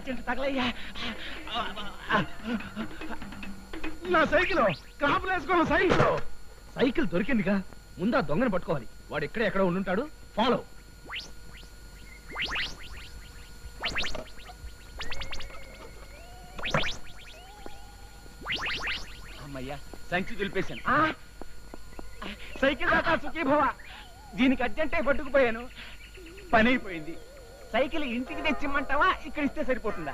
Urgent తగలయ్యా. నా cycle క్రాపులు వేసుకున్న cycle దొరికిందిగా. ముందా దొంగను పట్టుకోవాలి. వాడు ఇక్కడే ఎక్కడ ఉండుంటాడు. ఫాలో. అమ్మయ్యా, సంచి దులిపేశాను. సైకిల్ దాకా సుఖీభవ. దీనికి అర్జెంటే పట్టుకుపోయాను. పని అయిపోయింది. సైకిల్ ఇంటికి తెచ్చిమ్మంటావా, ఇక్కడ ఇస్తే సరిపోతుందా?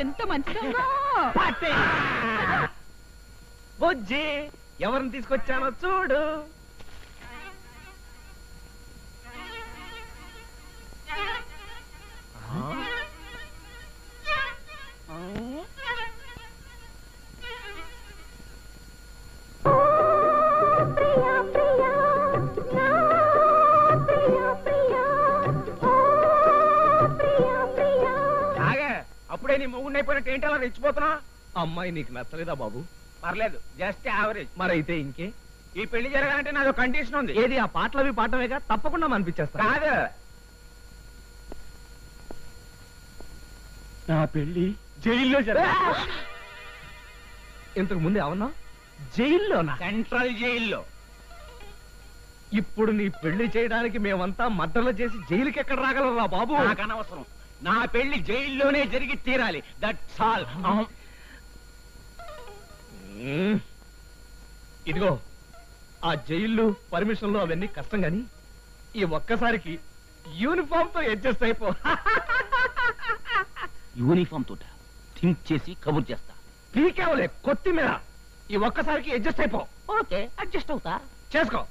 ఎంత మంచిదా. బుజ్జి, ఎవరిని తీసుకొచ్చానో చూడు. అప్పుడే నీ మొగుడు అయిపోయినట్టు ఏంటి అలా రెచ్చిపోతున్నా? అమ్మాయి నీకు నచ్చలేదా బాబు? పర్లేదు, జస్ట్ యావరేజ్. మరైతే ఇంకే. ఈ పెళ్లి జరగాలంటే నాదో కండిషన్ ఉంది. ఏది? ఆ పాటలవి పాటవేగా, తప్పకుండా అనిపించేస్తా. కాదు, నా పెళ్లి జైల్లో జరగాలి. ఇంతకు ముందు ఏమన్నా? జైల్లోనా? సెంట్రల్ జైల్లో. ఇప్పుడు నీ పెళ్లి చేయడానికి మేమంతా మద్దలు చేసి జైలుకి ఎక్కడ రాగలరా బాబు? నాకు అనవసరం. నా పెళ్లి జైల్లోనే జరిగి తీరాలి. That's all. ఇదిగో, ఆ జైళ్ళు పర్మిషన్లు అవన్నీ కష్టం గాని ఈ ఒక్కసారికి యూనిఫామ్ తో అడ్జస్ట్ అయిపో. యూనిఫామ్ తోట థింక్ చేసి కబుర్ చేస్తా. పీకేవలే కొత్తిమీర. ఈ ఒక్కసారికి అడ్జస్ట్ అయిపో. ఓకే, అడ్జస్ట్ అవుతా. చేసుకో.